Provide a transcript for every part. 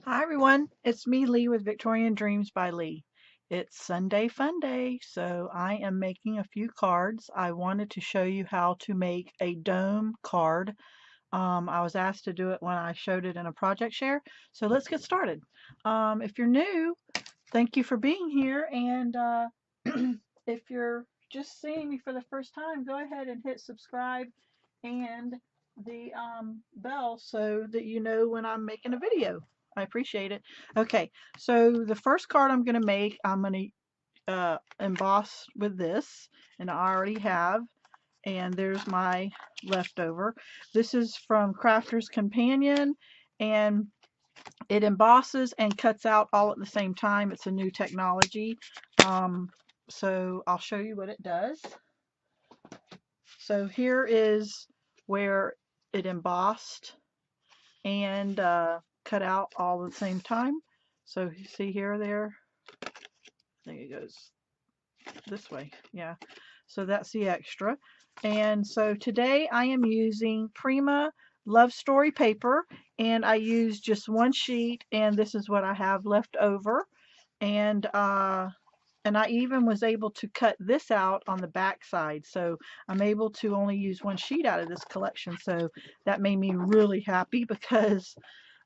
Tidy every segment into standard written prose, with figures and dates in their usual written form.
Hi everyone, it's me Leigh with Victorian Dreams by Leigh. It's Sunday Fun Day, so I am making a few cards. I wanted to show you how to make a dome card. I was asked to do it when I showed it in a project share, so let's get started. If you're new, thank you for being here, and if you're just seeing me for the first time, go ahead and hit subscribe and the bell so that you know when I'm making a video. I appreciate it. Okay, so the first card I'm going to make, I'm going to emboss with this, and I already have, and there's my leftover. This is from Crafter's Companion, and it embosses and cuts out all at the same time. It's a new technology. Um, so I'll show you what it does. So here is where it embossed and cut out all at the same time. So you see here, there it goes this way. Yeah. So that's the extra. And so today I am using Prima Love Story paper, and I used just one sheet, and this is what I have left over. And I even was able to cut this out on the back side, so I'm able to only use one sheet out of this collection. So that made me really happy because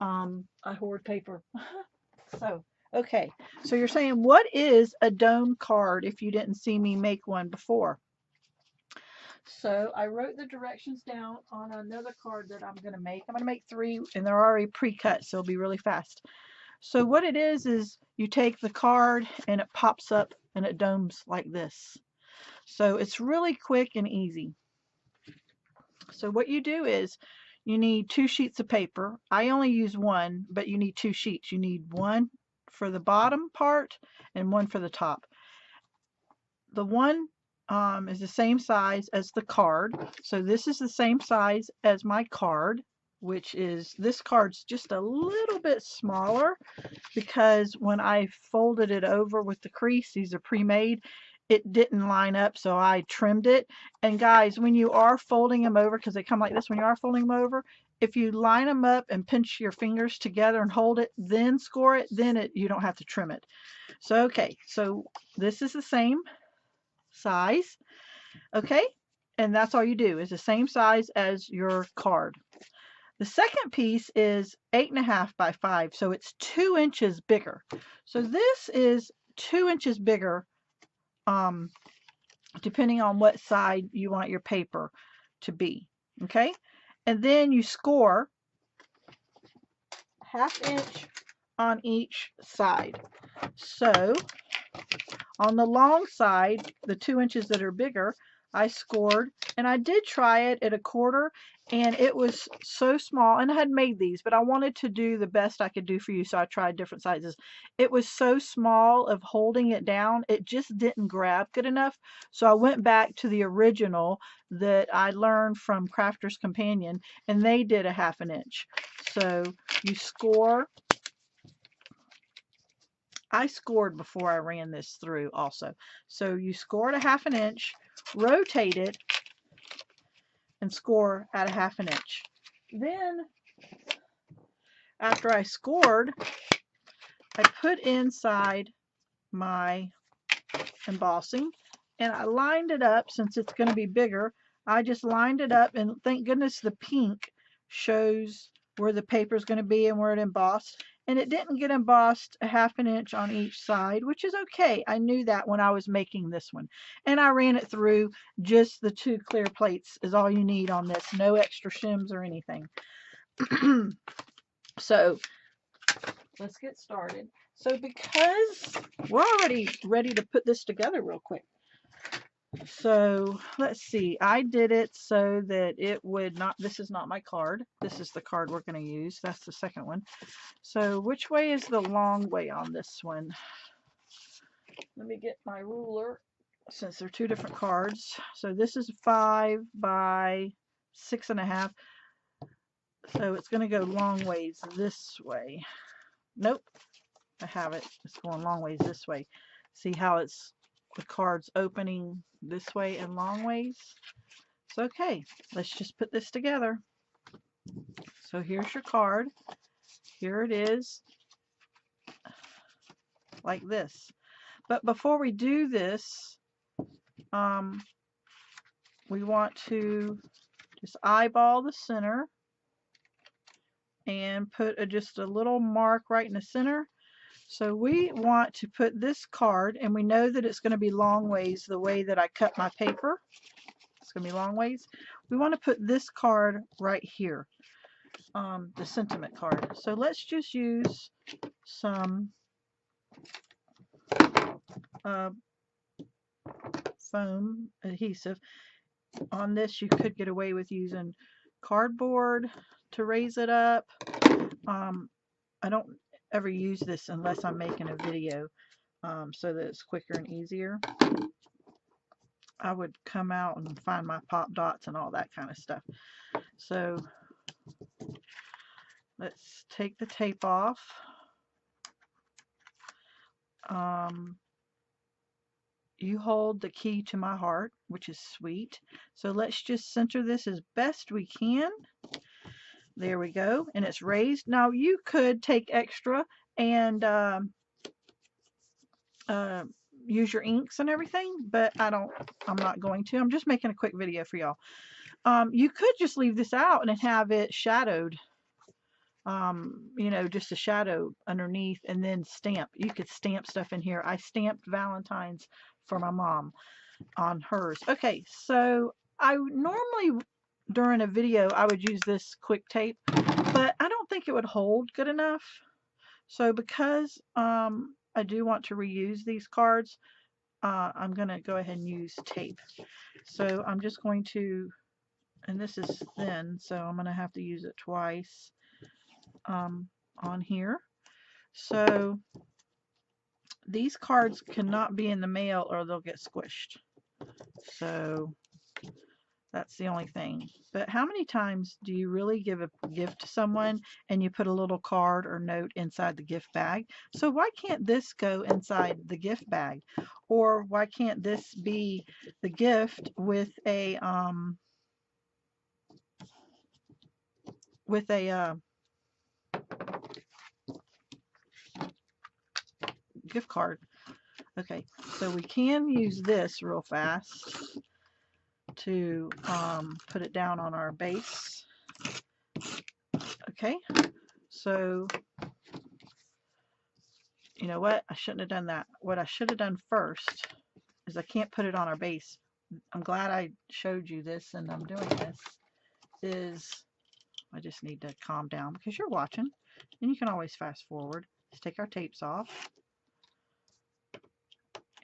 I hoard paper. So, okay. So you're saying, what is a dome card if you didn't see me make one before? So I wrote the directions down on another card that I'm going to make. I'm going to make three, and they're already pre-cut, so it'll be really fast. So what it is you take the card and it pops up and it domes like this. So it's really quick and easy. So what you do is you need two sheets of paper. I only use one, but you need two sheets. You need one for the bottom part and one for the top. The one is the same size as the card. So this is the same size as my card, which is, this card's just a little bit smaller because when I folded it over with the crease, these are pre-made, it didn't line up, so I trimmed it. And guys, when you are folding them over, because they come like this, when you are folding them over, if you line them up and pinch your fingers together and hold it, then score it, then you don't have to trim it. So okay, so this is the same size, okay? And that's all you do, is the same size as your card. The second piece is 8.5 by 5, so it's 2 inches bigger. So this is 2 inches bigger, um, depending on what side you want your paper to be, okay? And then you score 1/2 inch on each side. So on the long side, the 2 inches that are bigger, I scored, and I did try it at 1/4, and it was so small, and I had made these, but I wanted to do the best I could do for you, so I tried different sizes. It was so small of holding it down, it just didn't grab good enough, so I went back to the original that I learned from Crafter's Companion, and they did a 1/2 inch. So you score. I scored before I ran this through also. So you score at a 1/2 inch, rotate it, and score at a 1/2 inch. Then, after I scored, I put inside my embossing, and I lined it up. Since it's going to be bigger, I just lined it up, and thank goodness the pink shows where the paper is going to be and where it embossed, and it didn't get embossed a 1/2 inch on each side, which is okay. I knew that when I was making this one, and I ran it through. Just the 2 clear plates is all you need on this, no extra shims or anything. So let's get started. So because we're already ready to put this together real quick, so let's see, I did it so that it would not, this is not my card, this is the card we're going to use, that's the second one. So which way is the long way on this one? Let me get my ruler, since they're two different cards. So this is 5 by 6.5, so it's going to go long ways this way. Nope, I have it, it's going long ways this way. See how it's, the card's opening this way and long ways? So, okay, let's just put this together. So here's your card. Here it is. like this. But before we do this, we want to just eyeball the center and put just a little mark right in the center. So we want to put this card, and we know that it's going to be long ways the way that I cut my paper. It's going to be long ways. We want to put this card right here, the sentiment card. So let's just use some foam adhesive. On this, you could get away with using cardboard to raise it up. I don't ever use this unless I'm making a video, so that it's quicker and easier. I would come out and find my pop dots and all that kind of stuff. So let's take the tape off. You hold the key to my heart, which is sweet. So let's just center this as best we can. There we go, and it's raised. Now you could take extra and use your inks and everything, but I'm not going to. I'm just making a quick video for y'all. You could just leave this out and have it shadowed, you know, just a shadow underneath, and then stamp. You could stamp stuff in here. I stamped Valentine's for my mom on hers. Okay, so I normally during a video I would use this quick tape, but I don't think it would hold good enough. So because I do want to reuse these cards, I'm going to go ahead and use tape. So I'm just going to, and this is thin, so I'm going to have to use it twice on here. So these cards cannot be in the mail or they'll get squished. So that's the only thing. But how many times do you really give a gift to someone and you put a little card or note inside the gift bag? So why can't this go inside the gift bag? Or why can't this be the gift with a gift card? Okay, so we can use this real fast to put it down on our base. Okay, so you know what? I shouldn't have done that. What I should have done first is I can't put it on our base. I'm glad I showed you this and I'm doing this. Is I just need to calm down because you're watching and you can always fast forward. Let's take our tapes off.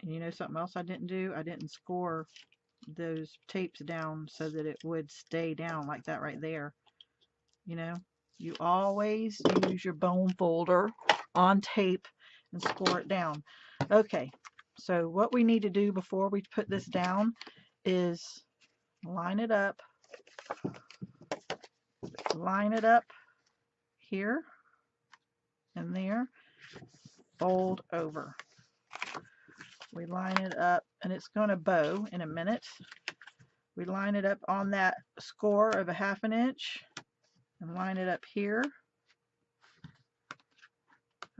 And you know something else I didn't do? I didn't score those tapes down so that it would stay down like that right there. You know, you always use your bone folder on tape and score it down. Okay, so what we need to do before we put this down is line it up here and there, fold over. We line it up, and it's going to bow in a minute. We line it up on that score of a ½ inch and line it up here.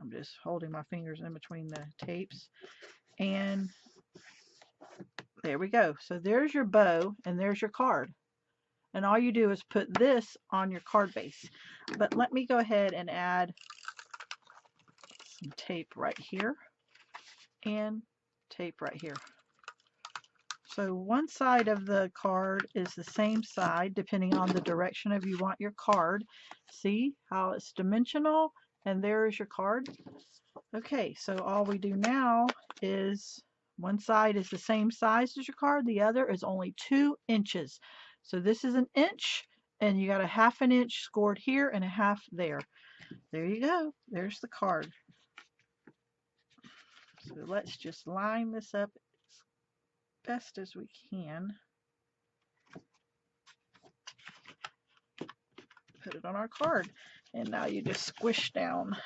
I'm just holding my fingers in between the tapes, and there we go. So there's your bow and there's your card. And all you do is put this on your card base. But let me go ahead and add some tape right here and tape right here. So one side of the card is the same side depending on the direction of you want your card. See how it's dimensional, and there is your card. Okay, so all we do now is one side is the same size as your card, the other is only 2 inches. So this is 1 inch, and you got a ½ inch scored here and a half there. There you go. There's the card. So let's just line this up as best as we can. Put it on our card, and now you just squish down.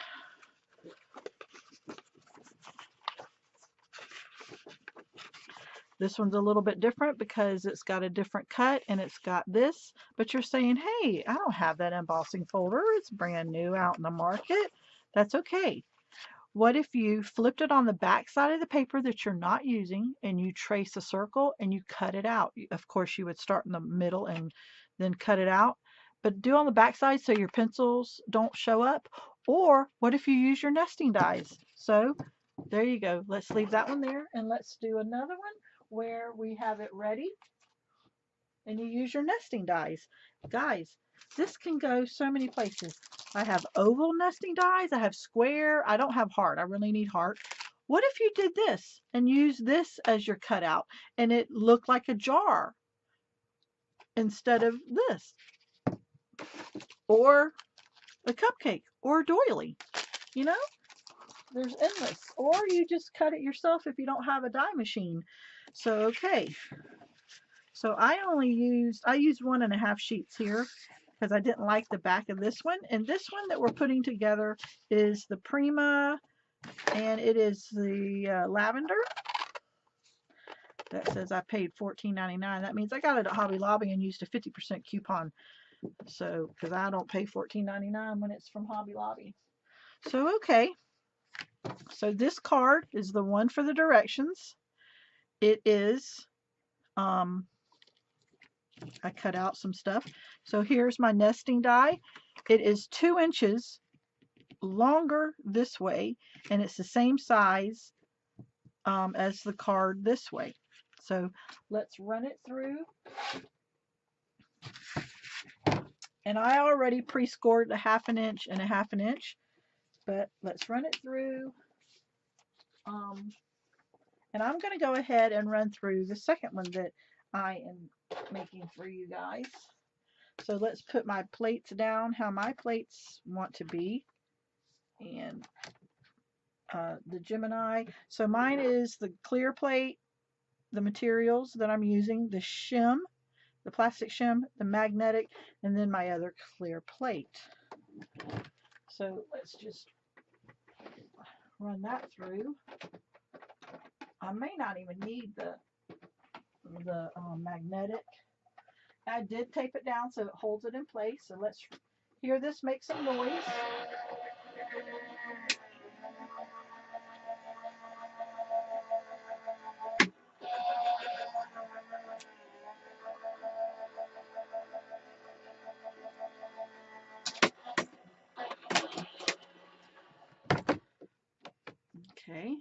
This one's a little bit different because it's got a different cut and it's got this, but you're saying, hey, I don't have that embossing folder. It's brand new out in the market. That's okay. What if you flipped it on the back side of the paper that you're not using and you trace a circle and you cut it out? Of course, you would start in the middle and then cut it out, but do on the back side so your pencils don't show up. Or what if you use your nesting dies? So there you go. Let's leave that one there and let's do another one where we have it ready and you use your nesting dies. Guys, this can go so many places. I have oval nesting dies. I have square. I don't have heart. I really need heart. What if you did this and use this as your cutout and it looked like a jar instead of this? Or a cupcake or a doily, you know? There's endless. Or you just cut it yourself if you don't have a die machine. So, okay. So I used 1.5 sheets here because I didn't like the back of this one. And this one that we're putting together is the Prima, and it is the lavender. That says I paid $14.99. That means I got it at Hobby Lobby and used a 50% coupon. So, because I don't pay $14.99 when it's from Hobby Lobby. So, okay. So this card is the one for the directions. It is, I cut out some stuff. So here's my nesting die. It is 2 inches longer this way, and it's the same size as the card this way. So let's run it through. And I already pre-scored a 1/2 inch and a 1/2 inch, but let's run it through. And I'm going to go ahead and run through the second one that I am making for you guys. So let's put my plates down how my plates want to be. And the Gemini. So mine is the clear plate, the materials that I'm using, the shim, the plastic shim, the magnetic, and then my other clear plate. So let's just run that through. I may not even need the magnetic. I did tape it down so it holds it in place. So let's hear this make some noise. Okay,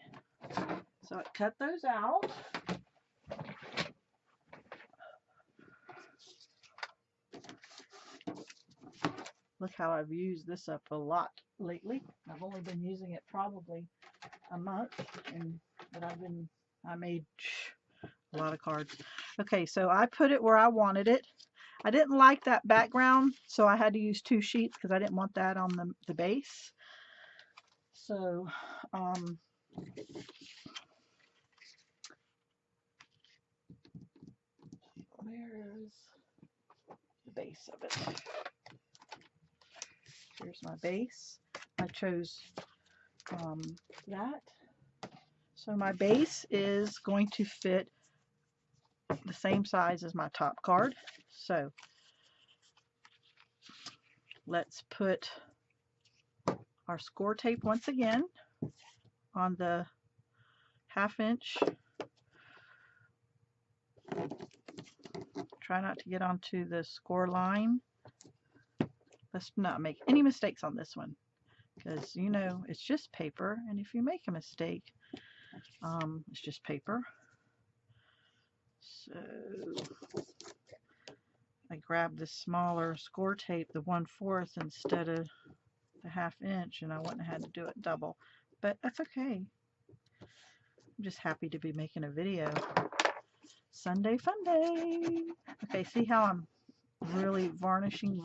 so I cut those out. Look how I've used this up a lot lately. I've only been using it probably a month, but I made a lot of cards. Okay, so I put it where I wanted it. I didn't like that background, so I had to use 2 sheets because I didn't want that on the base. So, where is the base of it? Here's my base. I chose that. So my base is going to fit the same size as my top card. So let's put our score tape once again on the 1/2 inch. Try not to get onto the score line. Let's not make any mistakes on this one, because you know it's just paper, and if you make a mistake, it's just paper. So I grabbed the smaller score tape, the 1/4 instead of the 1/2 inch, and I wouldn't have had to do it double, but that's okay. I'm just happy to be making a video. Sunday fun day. Okay, see how I'm really varnishing,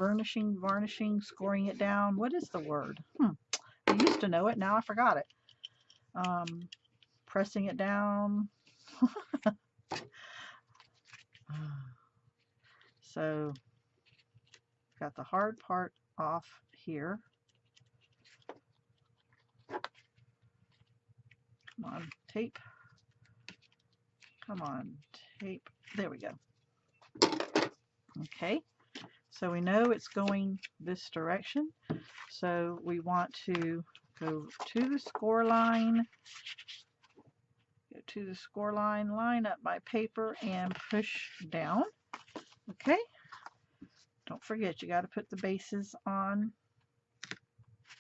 scoring it down. What is the word? I used to know it, now I forgot it. Pressing it down. So, got the hard part off here. Come on, tape. Come on, tape. There we go. Okay, so we know it's going this direction. So we want to go to the score line, go to the score line, line up my paper and push down. Okay, don't forget you got to put the bases on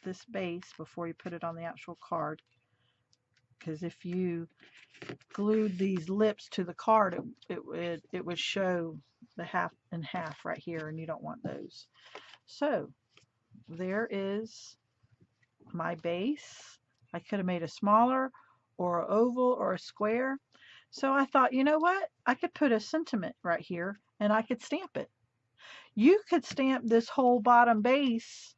this base before you put it on the actual card, because if you glued these lips to the card, it would show the half and half right here, and you don't want those. So there is my base. I could have made a smaller or an oval or a square. So I thought, you know what? I could put a sentiment right here and I could stamp it. You could stamp this whole bottom base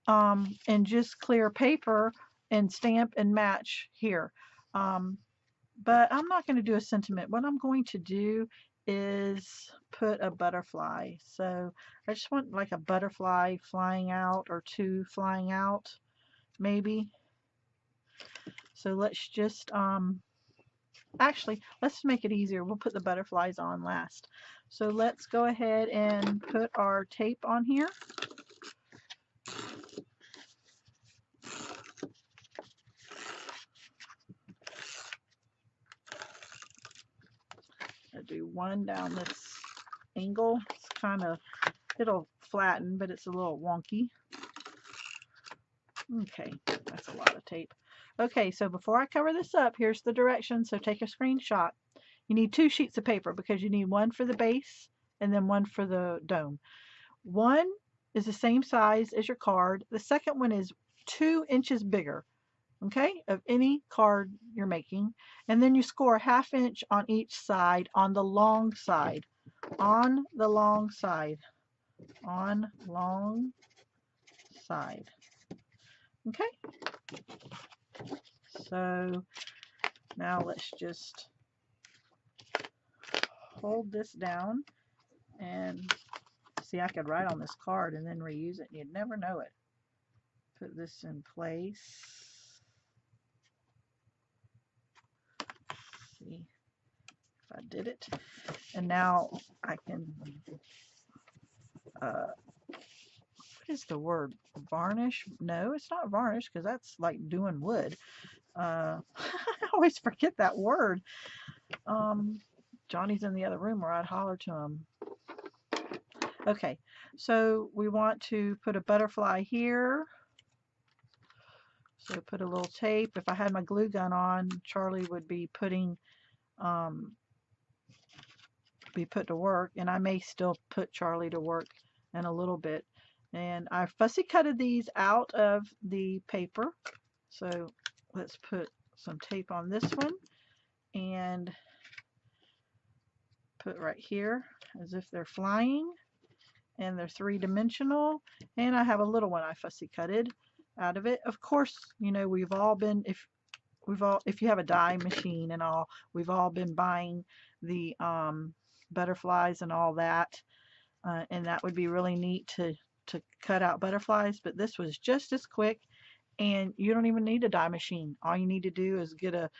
in just clear paper and stamp and match here. But I'm not going to do a sentiment. What I'm going to do is put a butterfly. So I just want like a butterfly flying out, or two flying out maybe. So let's just actually, let's make it easier. We'll put the butterflies on last. So let's go ahead and put our tape on here. I'll do one down this angle. It's kind of, it'll flatten, but it's a little wonky. Okay, that's a lot of tape. Okay, so before I cover this up, here's the directions. So take a screenshot. You need 2 sheets of paper because you need one for the base and then one for the dome. One is the same size as your card. The second one is 2 inches bigger, okay, of any card you're making. And then you score 1/2 inch on each side on the long side. On the long side. On long side. Okay? So now let's just hold this down, and see, I could write on this card and then reuse it, and you'd never know it. Put this in place. See if I did it. And now I can, what is the word? Varnish? No, it's not varnish, because that's like doing wood. I always forget that word. Johnny's in the other room, or I'd holler to him. Okay, so we want to put a butterfly here. So put a little tape. If I had my glue gun on, Charlie would be putting, be put to work, and I may still put Charlie to work in a little bit. And I fussy cutted these out of the paper. So let's put some tape on this one and put right here as if they're flying, and they're 3-dimensional. And I have a little one I fussy cutted out of it. Of course, you know, we've all been, if you have a die machine and all, we've all been buying the butterflies and all that, and that would be really neat to cut out butterflies. But this was just as quick, and you don't even need a die machine. All you need to do is get a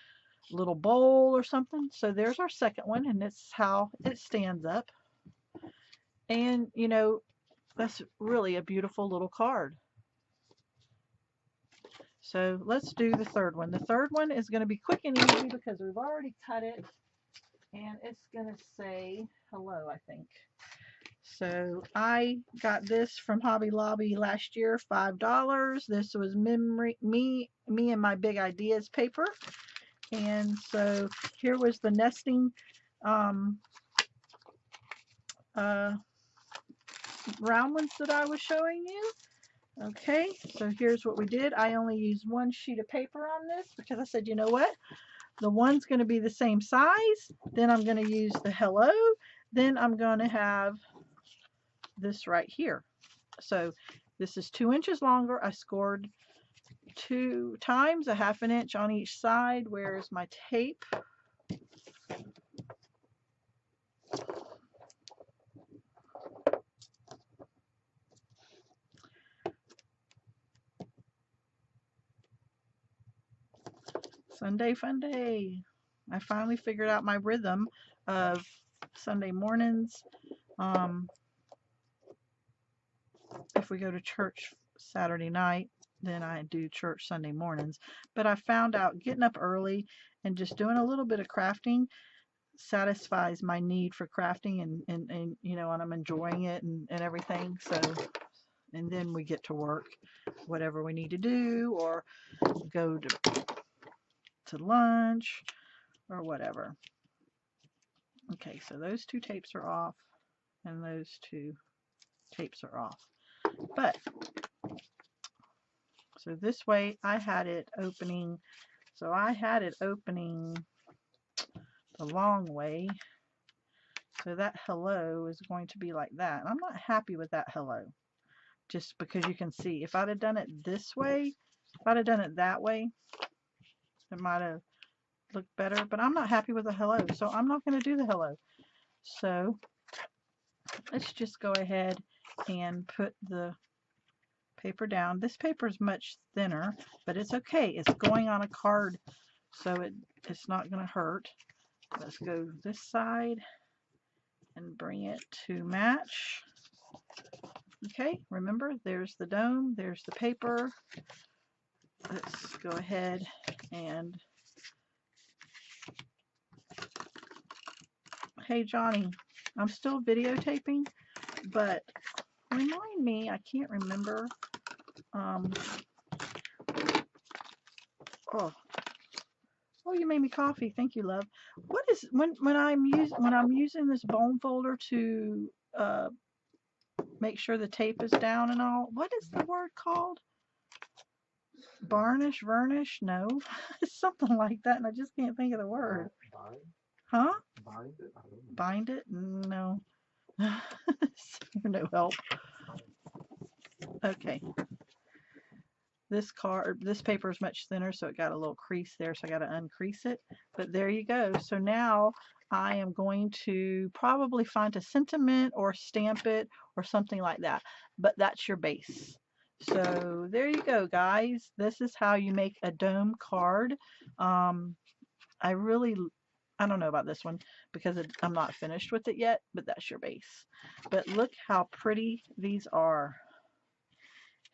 little bowl or something. So there's our second one, and this is how it stands up. And you know, that's really a beautiful little card. So let's do the third one. The third one is going to be quick and easy because we've already cut it, and it's going to say hello, I think. So I got this from Hobby Lobby last year, $5. This was me and my big ideas paper. And so here was the nesting round ones that I was showing you. Okay, so here's what we did. I only used 1 sheet of paper on this because I said, you know what? The one's going to be the same size. Then I'm going to use the hello. Then I'm going to have this right here. So this is 2 inches longer. I scored 2 times, 1/2 inch on each side. Where's my tape? Sunday fun day. I finally figured out my rhythm of Sunday mornings. If we go to church Saturday night, than I do church Sunday mornings. But I found out getting up early and just doing a little bit of crafting satisfies my need for crafting, and you know, and I'm enjoying it and everything. So, and then we get to work, whatever we need to do, or go to lunch or whatever. Okay, so those two tapes are off and those two tapes are off. But so this way I had it opening, so I had it opening the long way. So that hello is going to be like that. And I'm not happy with that hello, just because you can see if I'd have done it this way, if I'd have done it that way, it might have looked better, but I'm not happy with the hello, so I'm not going to do the hello. So let's just go ahead and put the paper down. This paper is much thinner, but it's okay. It's going on a card, so it's not going to hurt. Let's go this side and bring it to match. Okay, remember, there's the dome, there's the paper. Let's go ahead and, hey Johnny, I'm still videotaping, but remind me, I can't remember. Oh, you made me coffee. Thank you, love. What is when I'm using this bone folder to make sure the tape is down and all? What is the word called? Varnish, vernish? No, it's something like that, and I just can't think of the word. Huh? Bind it? Bind it? No. No help. Okay. This paper is much thinner, so it got a little crease there, so I got to uncrease it. But there you go. So now I am going to probably find a sentiment or stamp it or something like that. But that's your base. So there you go, guys. This is how you make a dome card. I don't know about this one because I'm not finished with it yet, but that's your base. But look how pretty these are.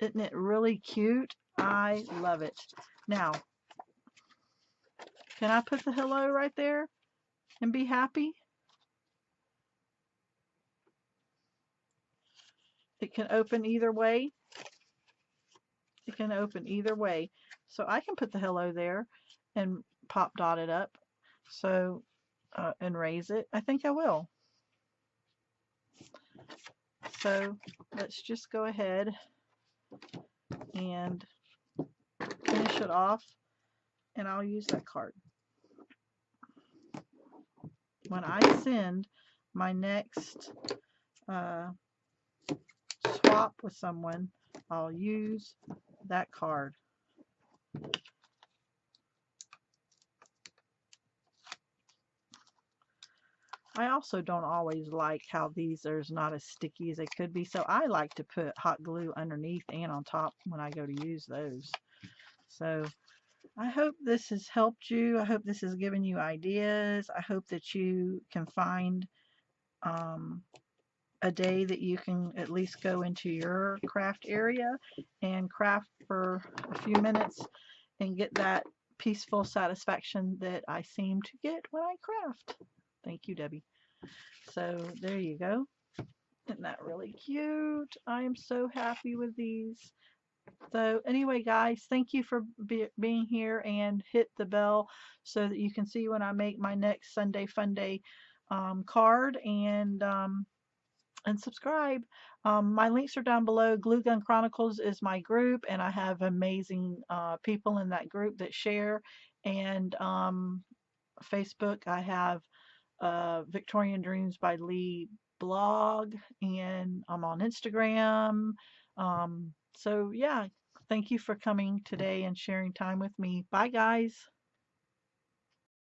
Isn't it really cute? I love it. Now, can I put the hello right there and be happy? It can open either way. It can open either way. So I can put the hello there and pop dot it up. So, and raise it. I think I will. So let's just go ahead and finish it off, and I'll use that card. When I send my next swap with someone, I'll use that card. I also don't always like how there's not as sticky as they could be, so I like to put hot glue underneath and on top when I go to use those. So I hope this has helped you. I hope this has given you ideas. I hope that you can find a day that you can at least go into your craft area and craft for a few minutes and get that peaceful satisfaction that I seem to get when I craft. Thank you, Debbie. So there you go. Isn't that really cute? I am so happy with these. So anyway, guys, thank you for being here, and hit the bell so that you can see when I make my next Sunday Fun Day card, and subscribe. My links are down below. Glue Gun Chronicles is my group, and I have amazing people in that group that share. And Facebook, I have Victorian Dreams by Leigh blog, and I'm on Instagram. So yeah, thank you for coming today and sharing time with me. Bye, guys.